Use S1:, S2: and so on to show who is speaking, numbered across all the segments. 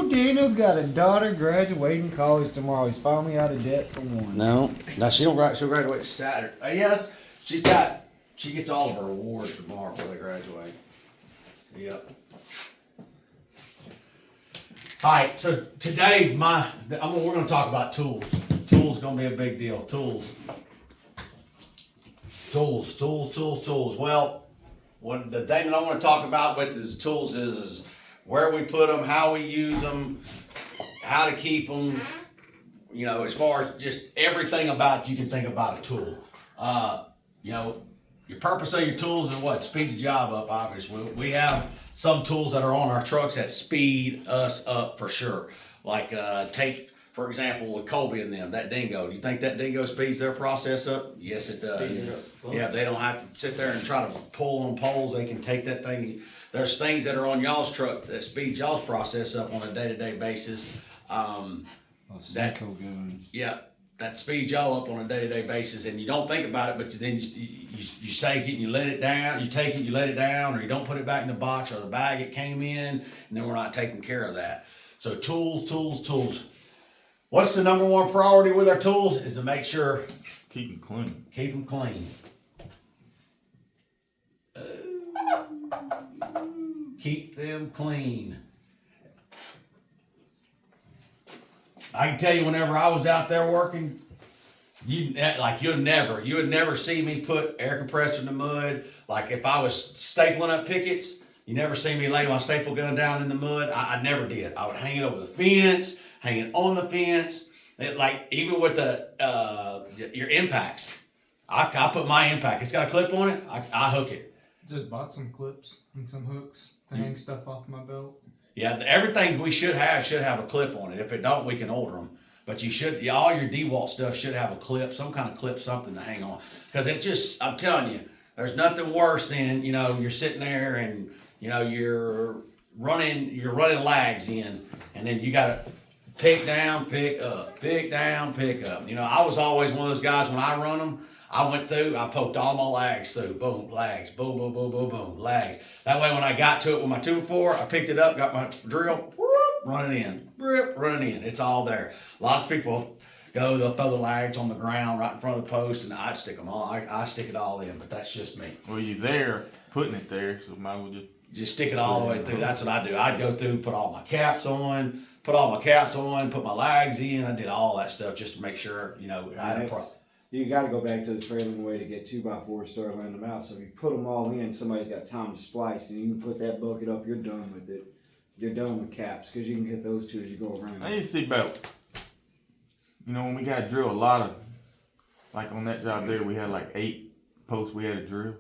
S1: Oh, Daniel's got a daughter graduating college tomorrow. He's finally out of debt for one.
S2: No, she don't graduate. She'll graduate Saturday. Yes, she gets all of her awards tomorrow before they graduate. Yep. All right, so today we're going to talk about tools. Tools going to be a big deal. Tools. Well, the thing that I want to talk about with is tools is where we put them, how we use them, how to keep them. You know, as far as just everything about you can think about a tool. You know, your purpose of your tools is what? Speed the job up, obviously. We have some tools that are on our trucks that speed us up for sure. Like take, for example, with Colby and them, that dingo. Do you think that dingo speeds their process up? Yes, it does. Yeah, they don't have to sit there and try to pull on poles. They can take that thing. There's things that are on y'all's truck that speed y'all's process up on a day-to-day basis. That speeds y'all up on a day-to-day basis, and you don't think about it, but then you take it and you let it down. You take it, you let it down, or you don't put it back in the box or the bag it came in, and then we're not taking care of that. So tools. What's the number one priority with our tools is to make sure
S3: keep them clean.
S2: Keep them clean. Keep them clean. I can tell you, whenever I was out there working, you would never see me put air compressor in the mud. Like if I was stapling up pickets, you never see me lay my staple gun down in the mud. I never did. I would hang it over the fence, hang it on the fence. Even with your impacts, I put my impact. It's got a clip on it. I hook it.
S4: Just bought some clips and some hooks to hang stuff off my belt.
S2: Yeah, everything we should have a clip on it. If it don't, we can order them. But you should, all your DeWalt stuff should have a clip, some kind of clip, something to hang on. Because it's just, I'm telling you, there's nothing worse than, you're sitting there and, you're running lags in, and then you got to pick down, pick up, pick down, pick up. I was always one of those guys when I run them. I went through, I poked all my lags through. Boom, lags, boom, boom, boom, boom, boom, lags. That way when I got to it with my 2-4, I picked it up, got my drill, run it in, run it in. It's all there. Lots of people they'll throw the lags on the ground right in front of the post, and I'd stick them all. I stick it all in, but that's just me.
S3: Well, you're there, putting it there, so might as well
S2: just stick it all the way through. That's what I do. I'd go through, put all my caps on, put my lags in. I did all that stuff just to make sure, I had a problem.
S1: You got to go back to the trailing way to get 2x4 start laying them out. So if you put them all in, somebody's got time to splice, and you can put that bucket up. You're done with it. You're done with caps because you can hit those two as you go around.
S3: I need to see about, when we got to drill a lot of, like on that job there, we had like 8 posts we had to drill.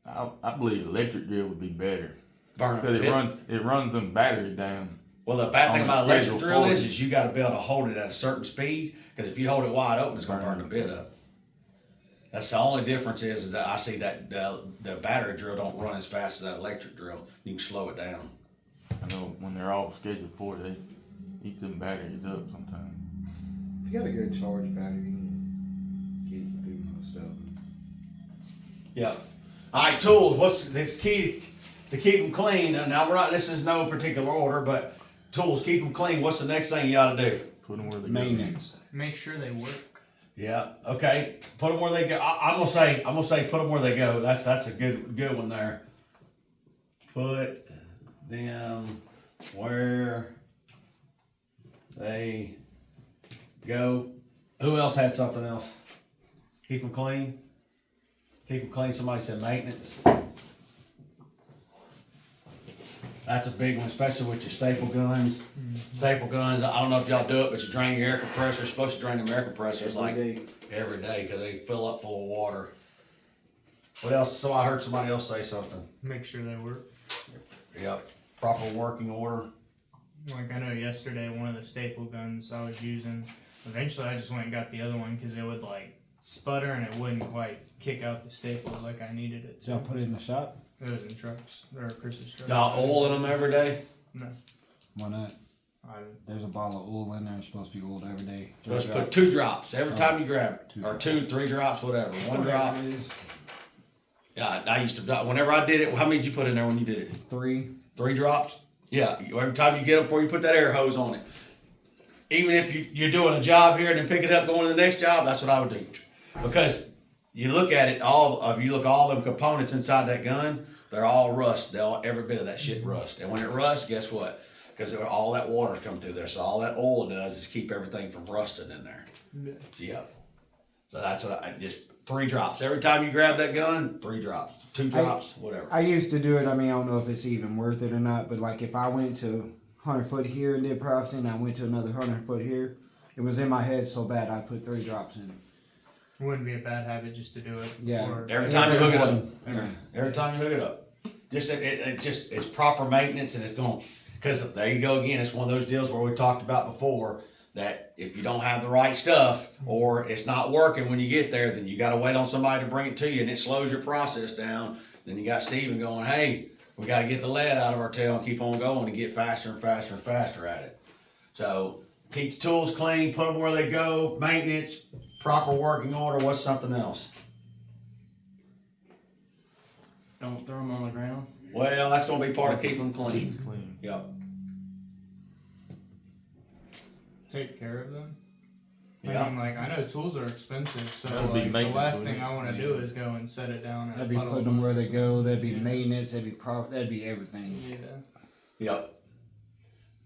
S3: I believe electric drill would be better. Because it runs them battery down.
S2: Well, the bad thing about electric drill is you got to be able to hold it at a certain speed, because if you hold it wide open, it's going to burn the bit up. That's the only difference is that I see that the battery drill don't run as fast as that electric drill. You can slow it down.
S3: I know when they're all scheduled for it, they eat them batteries up sometimes.
S1: If you got a good charge battery, you can get through most of them.
S2: Yeah. All right, tools. What's this key to keep them clean? And now this is no particular order, but tools, keep them clean. What's the next thing you ought to do?
S3: Put them where they
S1: Maintenance.
S4: Make sure they work.
S2: Yeah. Okay. Put them where they go. I'm gonna say put them where they go. That's a good one there. Put them where they go. Who else had something else? Keep them clean. Keep them clean. Somebody said maintenance. That's a big one, especially with your staple guns. Mm-hmm. Staple guns, I don't know if y'all do it, but you drain your air compressor. You're supposed to drain them air compressors every day because they fill up full of water. What else? So I heard somebody else say something.
S4: Make sure they work.
S2: Yep. Proper working order.
S4: Like I know yesterday, one of the staple guns I was using, eventually I just went and got the other one because it would sputter and it wouldn't quite kick out the staples like I needed it to.
S1: Did y'all put it in the shop?
S4: It was in trucks. Or Chris's truck.
S2: Y'all oiling them every day?
S4: No.
S1: Why not? There's a bottle of oil in there. It's supposed to be oiled every day.
S2: Just put 2 drops every time you grab it. Or 2, 3 drops, whatever. 1 drop. Yeah, I used to, whenever I did it, how many did you put in there when you did it?
S1: 3.
S2: 3 drops? Yeah, every time you get up before you put that air hose on it. Even if you're doing a job here and then pick it up, going to the next job, that's what I would do. Because you look at it, you look at all them components inside that gun, they're all rust. Every bit of that shit rust. And when it rusts, guess what? Because all that water comes through there. So all that oil does is keep everything from rusting in there. Yep. So that's what I just 3 drops. Every time you grab that gun, 3 drops. 2 drops, whatever.
S1: I used to do it. I mean, I don't know if it's even worth it or not, but like if I went to 100 foot here and did processing, I went to another 100 foot here. It was in my head so bad I put 3 drops in it.
S4: It wouldn't be a bad habit just to do it.
S1: Yeah.
S4: before-
S2: Every time you hook it up.
S1: Yeah.
S2: Every time you hook it up. Just it's proper maintenance and it's going, because there you go again, it's one of those deals where we talked about before that if you don't have the right stuff or it's not working when you get there, then you got to wait on somebody to bring it to you and it slows your process down. Then you got Steven going, hey, we got to get the lead out of our tail and keep on going and get faster and faster and faster at it. So keep the tools clean, put them where they go, maintenance, proper working order. What's something else?
S5: Don't throw them on the ground.
S2: Well, that's going to be part of keeping them
S3: Keep
S2: clean.
S3: it clean.
S2: Yep.
S4: Take care of them.
S2: Yeah.
S4: I mean, like, I know tools are expensive, so
S3: That'll be
S4: like, the
S3: maintenance,
S4: last
S3: wouldn't
S4: thing
S3: it?
S4: I want to do is go and set it down.
S1: That'd be putting them where they go. That'd be maintenance. That'd be that'd be everything.
S4: Yeah.
S2: Yep.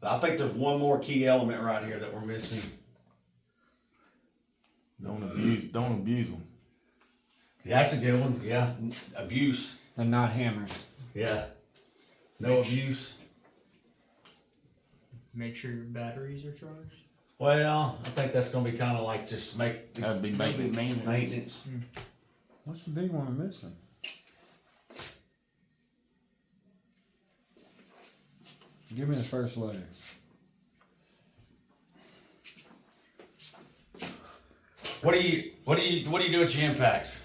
S2: But I think there's one more key element right here that we're missing.
S3: Don't abuse them.
S2: That's a good one. Yeah. Abuse.
S1: They're not hammers.
S2: Yeah. No abuse.
S4: Make sure your batteries are charged.
S2: Well, I think that's gonna be kind of like just make
S3: That'd be
S5: Maybe
S3: maintenance.
S2: maintenance.
S1: What's the big one I'm missing? Give me the first letter.
S2: What do you do with your impacts?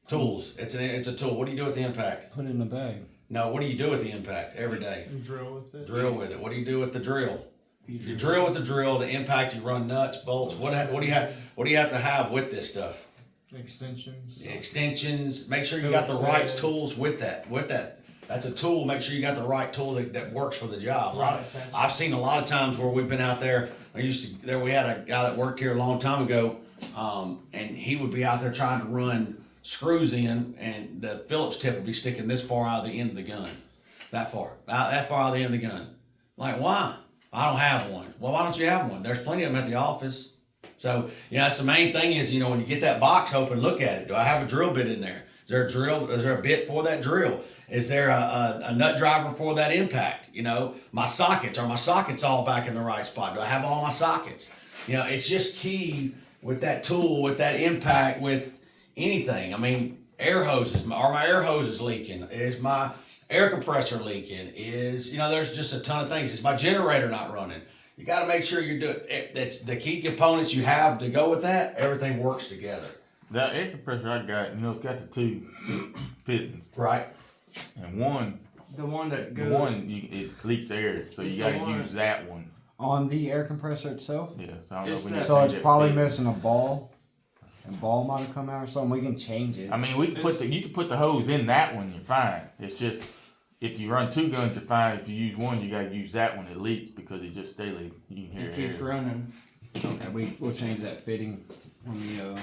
S2: Tools. It's a tool. What do you do with the impact?
S1: Put it in the bag.
S2: No. What do you do with the impact every day?
S4: And drill with it.
S2: Drill with it. What do you do with the drill? You drill with the drill. The impact. You run nuts, bolts. What do you have? What do you have to have with this stuff?
S4: Extensions.
S2: Extensions. Make sure you got the right tools with that. That's a tool. Make sure you got the right tool that works for the job. I've seen a lot of times where we've been out there. We had a guy that worked here a long time ago, and he would be out there trying to run screws in, and the Phillips tip would be sticking this far out of the end of the gun, that far out of the end of the gun. Like, why? I don't have one. Well, why don't you have one? There's plenty of them at the office. So, that's the main thing is, when you get that box open, look at it. Do I have a drill bit in there? Is there a drill? Is there a bit for that drill? Is there a nut driver for that impact? My sockets, are my sockets all back in the right spot? Do I have all my sockets? It's just key with that tool, with that impact, with anything. I mean, air hoses. Are my air hoses leaking? Is my air compressor leaking? There's just a ton of things. Is my generator not running? You got to make sure you're doing that. The key components you have to go with that, everything works together.
S3: That air compressor I got, it's got the 2 fittings.
S2: Right.
S3: And one,
S5: The one that goes.
S3: it leaks air, so you
S5: It's
S3: got
S5: the
S3: to
S5: one-
S3: use that one.
S1: On the air compressor itself?
S3: Yeah, so I don't know
S5: It's
S3: if we
S5: that-
S3: need to
S1: So
S3: change
S1: it's
S3: that
S1: probably
S3: fitting.
S1: missing a ball. A ball might have come out or something. We can change it.
S3: I mean, we can you can put the hose in that one, you're fine. It's just, if you run 2 guns, you're fine. If you use one, you got to use that one at least because it just steadily, you can hear
S5: It keeps
S3: air.
S5: running.
S1: Okay, we'll change that fitting on the.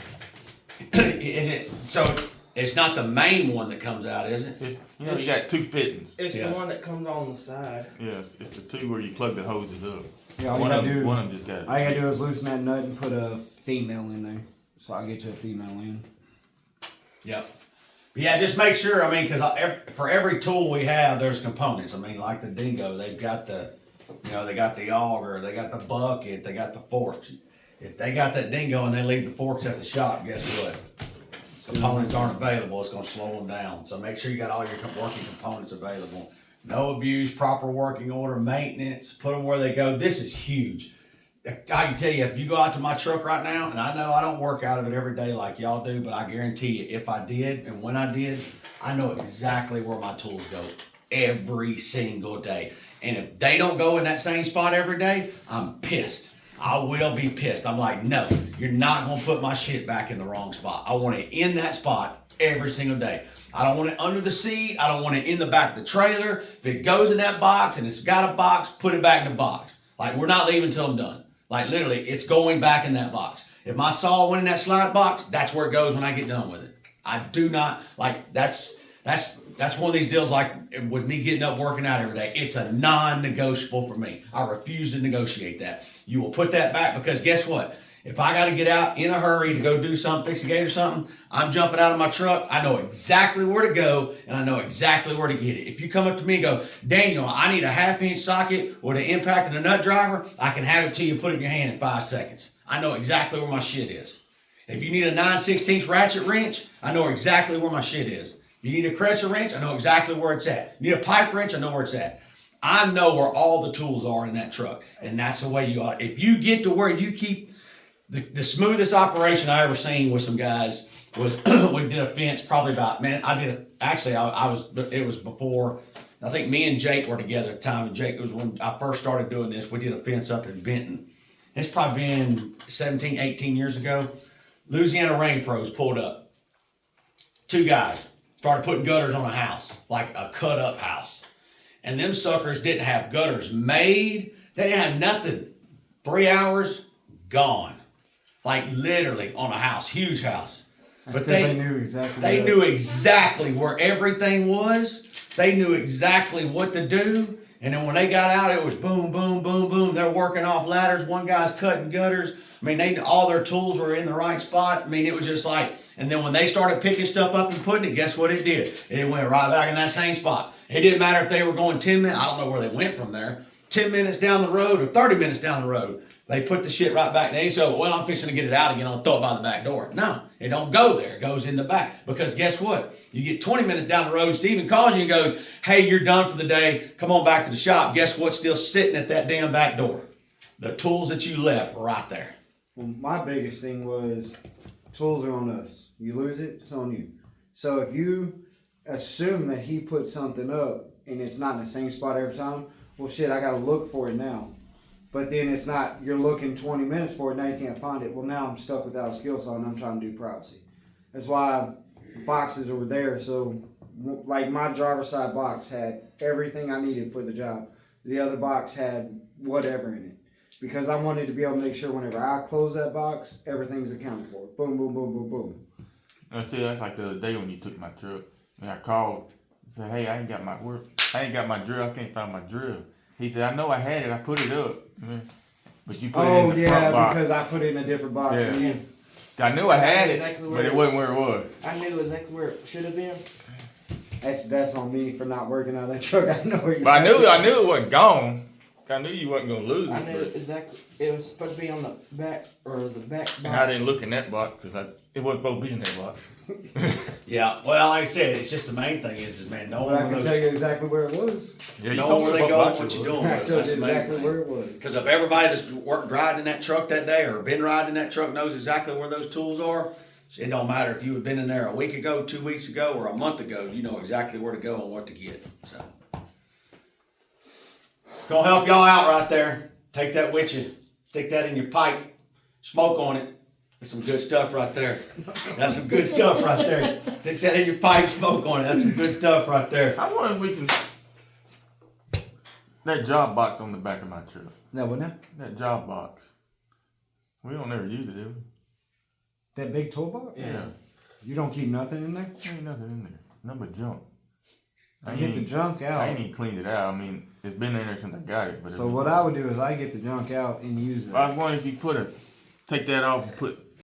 S2: So it's not the main one that comes out, is it?
S3: It's, you got 2 fittings.
S5: It's
S2: Yeah.
S5: the one that comes on the side.
S3: Yes, it's the 2 where you plug the hoses up.
S1: Yeah, all you
S3: One
S1: gotta
S3: of them,
S1: do.
S3: one of them just got.
S1: All you gotta do is loosen that nut and put a female in there. So I'll get you a female in.
S2: Yep. But yeah, just make sure. I mean, because for every tool we have, there's components. I mean, like the Dingo, they've got they got the auger, they got the bucket, they got the forks. If they got that Dingo and they leave the forks at the shop, guess what? Components aren't available. It's going to slow them down. So make sure you got all your working components available. No abuse, proper working order, maintenance. Put them where they go. This is huge. I can tell you, if you go out to my truck right now, and I know I don't work out of it every day like y'all do, but I guarantee you, if I did and when I did, I know exactly where my tools go every single day. And if they don't go in that same spot every day, I'm pissed. I will be pissed. I'm like, no, you're not going to put my shit back in the wrong spot. I want it in that spot every single day. I don't want it under the seat. I don't want it in the back of the trailer. If it goes in that box and it's got a box, put it back in the box. Like, we're not leaving until I'm done. Like, literally, it's going back in that box. If my saw went in that slide box, that's where it goes when I get done with it. I do not, like, that's one of these deals, like with me getting up working out every day. It's a non-negotiable for me. I refuse to negotiate that. You will put that back, because guess what? If I got to get out in a hurry to go do something, fix a gate or something, I'm jumping out of my truck. I know exactly where to go, and I know exactly where to get it. If you come up to me and go, Daniel, I need a 1/2-inch socket with an impact and a nut driver, I can have it to you and put it in your hand in 5 seconds. I know exactly where my shit is. If you need a 9/16 ratchet wrench, I know exactly where my shit is. If you need a crescent wrench, I know exactly where it's at. You need a pipe wrench, I know where it's at. I know where all the tools are in that truck, and that's the way you ought. If you get to where you keep the smoothest operation I ever seen with some guys was we did a fence probably about, man, it was before, I think me and Jake were together at the time, and Jake was when I first started doing this. We did a fence up in Benton. It's probably been 17, 18 years ago. Louisiana Rain Pros pulled up. 2 guys started putting gutters on a house, like a cut up house. And them suckers didn't have gutters made. They didn't have nothing. 3 hours, gone. Like literally on a house, huge house.
S1: That's
S2: But
S1: 'cause they knew exactly.
S2: they knew exactly where everything was. They knew exactly what to do. And then when they got out, it was boom, boom, boom, boom. They're working off ladders. One guy's cutting gutters. I mean, all their tools were in the right spot. I mean, it was just like, and then when they started picking stuff up and putting it, guess what it did? It went right back in that same spot. It didn't matter if they were going 10 minutes. I don't know where they went from there. 10 minutes down the road or 30 minutes down the road. They put the shit right back there. So, well, I'm fixing to get it out again. I'll throw it by the back door. No, it don't go there. It goes in the back. Because guess what? You get 20 minutes down the road, Steven calls you and goes, hey, you're done for the day. Come on back to the shop. Guess what's still sitting at that damn back door? The tools that you left were right there.
S1: Well, my biggest thing was tools are on us. You lose it, it's on you. So if you assume that he put something up and it's not in the same spot every time, well, shit, I got to look for it now. But then it's not, you're looking 20 minutes for it, now you can't find it. Well, now I'm stuck without a skill saw and I'm trying to do privacy. That's why boxes are there. So, like my driver's side box had everything I needed for the job. The other box had whatever in it. Because I wanted to be able to make sure whenever I close that box, everything's accounted for. Boom, boom, boom, boom, boom.
S3: I see, that's like the other day when you took my truck. And I called, said, hey, I ain't got my drill, I can't find my drill. He said, I know I had it, I put it up. But you put it in the front box.
S1: Because I put it in a different box
S3: Yeah.
S1: than you.
S3: I knew I had it,
S5: Exactly
S3: but it wasn't where it was.
S5: I knew exactly where it should have been.
S1: That's on me for not working on that truck. I know where you.
S3: But I knew it wasn't gone. I knew you wasn't gonna lose
S5: I
S3: it.
S5: knew exactly. It was supposed to be on the back or the back box.
S3: And I didn't look in that box because it wasn't supposed to be in that box.
S2: Yeah, well, like I said, it's just the main thing is man, no
S1: But I
S2: one
S1: can
S2: knows.
S1: tell you exactly where it was.
S3: Yeah,
S2: Know
S3: told
S2: where
S3: me
S2: they go,
S3: box
S2: what
S3: it
S2: you're
S3: was.
S2: doing.
S1: I
S2: That's
S1: told you
S2: the main
S1: exactly
S2: thing.
S1: where it was.
S2: Because if everybody that's worked riding that truck that day or been riding that truck knows exactly where those tools are, it don't matter if you had been in there a week ago, 2 weeks ago, or a month ago. You know exactly where to go and what to get. So, gonna help y'all out right there. Take that with you. Stick that in your pipe. Smoke on it. That's some good stuff right there. That's some good stuff right there. Stick that in your pipe. Smoke on it. That's some good stuff right there.
S3: I wonder if we can. That job box on the back of my truck.
S1: That what now?
S3: That job box. We don't ever use it, do we?
S1: That big toolbox?
S3: Yeah.
S1: You don't keep nothing in there?
S3: There ain't nothing in there. Nothing but junk. I
S1: Get the
S3: ain't-
S1: junk
S3: I
S1: out.
S3: ain't even cleaned it out. I mean, it's been in there since I got it. But
S1: So what I would do is I get the junk out and use it.
S3: I was wondering if you take that off and put